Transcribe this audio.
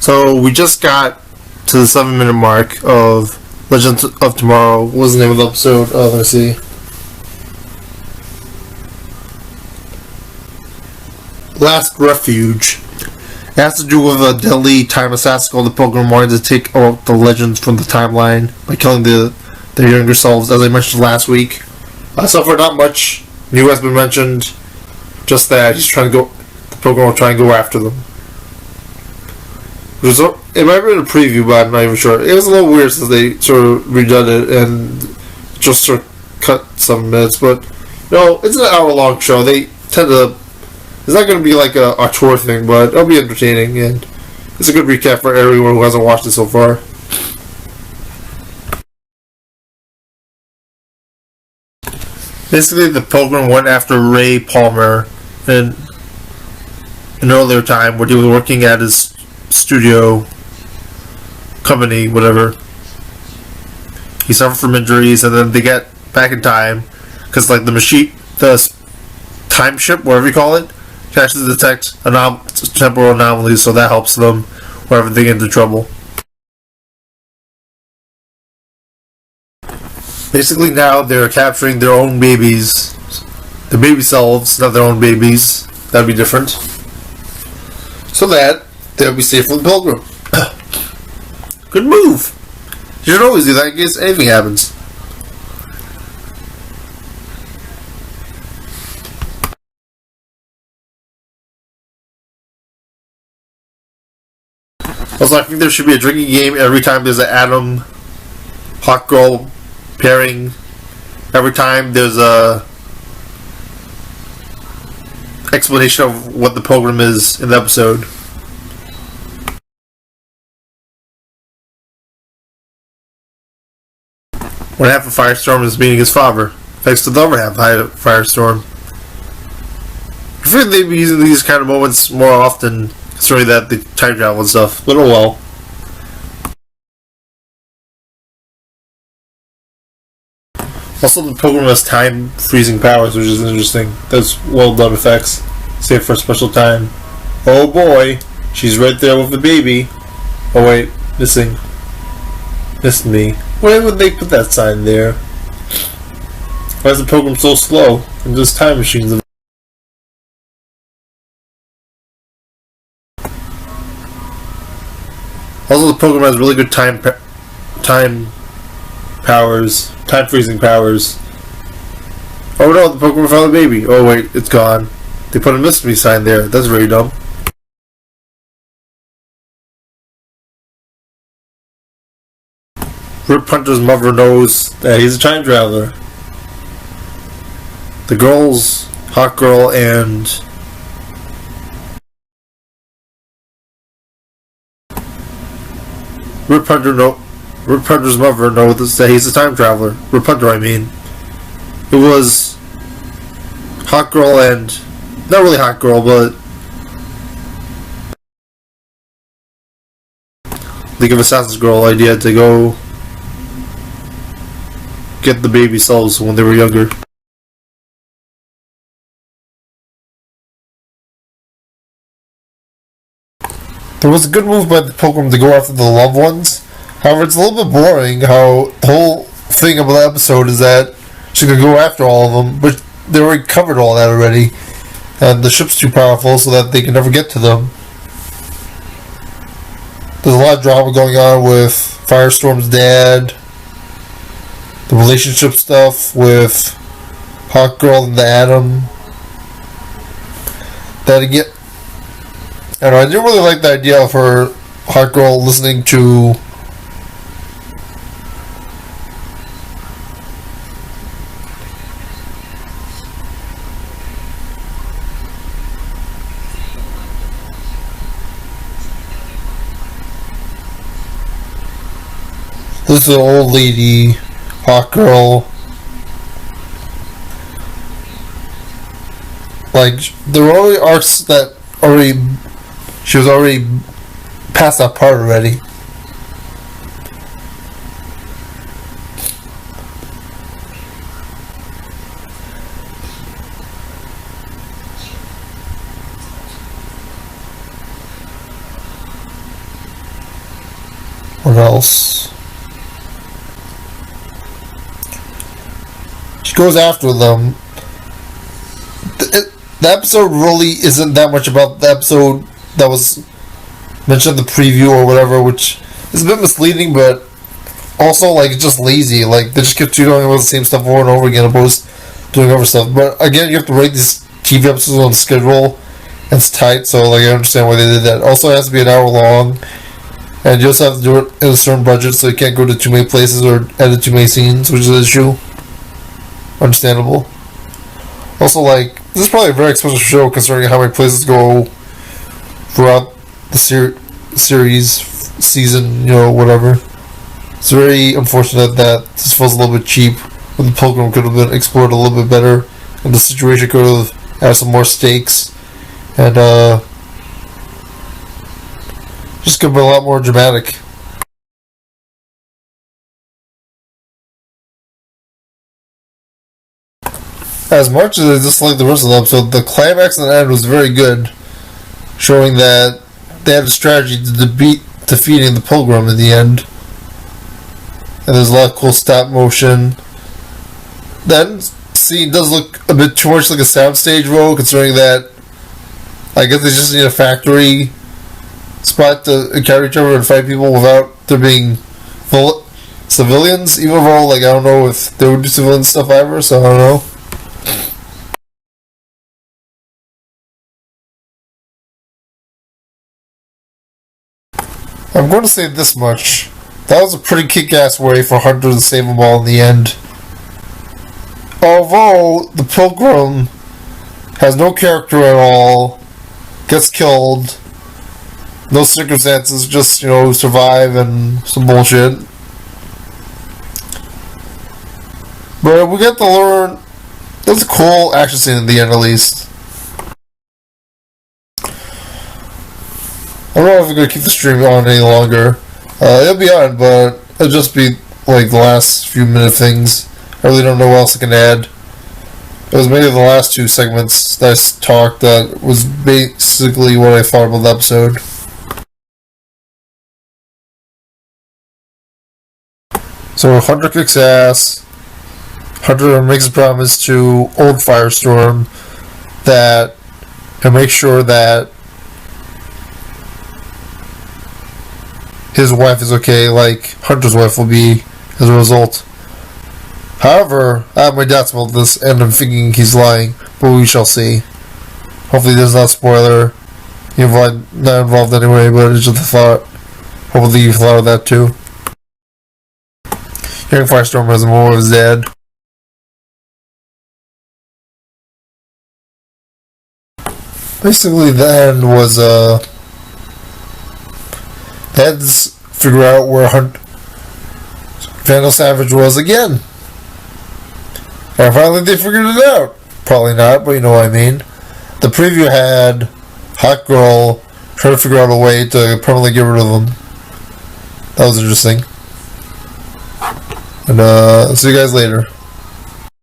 So we just got to the 7-minute mark of Legends of Tomorrow. What was the name of the episode? Oh, let me see. Last Refuge. It has to do with a deadly time assassin called the Pilgrim wanting to take out the legends from the timeline by killing their younger selves, as I mentioned last week. So far, not much new has been mentioned. Just that he's trying to go. The Pilgrim will try and go after them. It might have been a preview, but I'm not even sure. It was a little weird since they sort of redone it and just sort of cut some minutes. But it's an hour-long show. They tend to. It's not going to be like a tour thing, but it'll be entertaining, and it's a good recap for everyone who hasn't watched it so far. Basically, the Pilgrim went after Ray Palmer in an earlier time where he was working at his studio company, whatever. He suffered from injuries, and then they get back in time because, like, the time ship, whatever you call it, can actually detect temporal anomalies, so that helps them whenever they get into trouble. Basically, now they're capturing their own babies, the baby selves, not their own babies. That'd be different. So that they'll be safe from the Pilgrim. Good move. You should always do that in case anything happens. Also, I think there should be a drinking game every time there's an Adam hot girl pairing. Every time there's a explanation of what the Pilgrim is in the episode. One half of Firestorm is meeting his father, thanks to the other half of Firestorm. I feel they'd be using these kind of moments more often, considering that the time travel and stuff. But oh well. Also, the Pilgrim has time freezing powers, which is interesting. That's well done effects. Save for a special time. Oh boy, she's right there with the baby. Oh wait, missing. Missed me. Why would they put that sign there? Why is the Pilgrim so slow? And there's time machines. Also, the Pilgrim has really good time powers, time freezing powers. Oh no, the Pilgrim found the baby. Oh wait, it's gone. They put a "Miss Me" sign there. That's very dumb. Rip Hunter's mother knows that he's a time traveler. The girls, Hot Girl and Rip Hunter's mother knows that he's a time traveler. Rip Hunter, I mean. It was Hot Girl and... not really Hot Girl, but... League of Assassins Girl idea to go... get the baby cells when they were younger. There was a good move by the Pilgrim to go after the loved ones. However, it's a little bit boring how the whole thing about the episode is that she could go after all of them, but they already covered all that already. And the ship's too powerful so that they can never get to them. There's a lot of drama going on with Firestorm's dad, the relationship stuff with Hot Girl and the Atom. That again, I don't know, I didn't really like the idea of her Hot Girl listening to this is an old lady, Hot Girl. Like, there were already arcs that she was already past that part already. What else? She goes after them. The episode really isn't that much about the episode that was mentioned in the preview or whatever, which is a bit misleading, but also like just lazy. Like they just kept doing the same stuff over and over again, opposed to doing other stuff. But again, you have to rate these TV episodes on the schedule, and it's tight. So like I understand why they did that. Also, it has to be an hour long, and you also have to do it in a certain budget, so you can't go to too many places or edit too many scenes, which is an issue. Understandable. Also, like, this is probably a very expensive show considering how many places go throughout the series, season, whatever. It's very unfortunate that this feels a little bit cheap, when the Pilgrim could have been explored a little bit better, and the situation could have had some more stakes, and just could have been a lot more dramatic. As much as I dislike the rest of the episode, the climax and the end was very good, showing that they had a strategy to defeating the Pilgrim in the end. And there's a lot of cool stop motion. The end scene does look a bit too much like a soundstage role, considering that I guess they just need a factory spot to encounter each other and fight people without there being civilians. Even though, like, I don't know if they would do civilian stuff ever, so I don't know. I'm going to say this much. That was a pretty kick-ass way for Hunter to save them all in the end. Although the Pilgrim has no character at all, gets killed, no circumstances, just, survive and some bullshit. But we get to learn, there's a cool action scene in the end at least. I don't know if we're going to keep the stream on any longer. It'll be on, but it'll just be like the last few minute things. I really don't know what else I can add. It was maybe the last two segments that I talked that was basically what I thought about the episode. So Hunter kicks ass. Hunter makes a promise to old Firestorm that he'll make sure that his wife is okay, like Hunter's wife will be as a result. However, I have my doubts about this, and I'm thinking he's lying, but we shall see. Hopefully there's not a spoiler. Not involved anyway, but it's just a thought. Hopefully you thought of that too. Hearing Firestorm has more of his dad. Basically the end was, heads figure out where Vandal Savage was again. And finally they figured it out. Probably not, but you know what I mean. The preview had Hot Girl trying to figure out a way to permanently get rid of them. That was interesting. And see you guys later.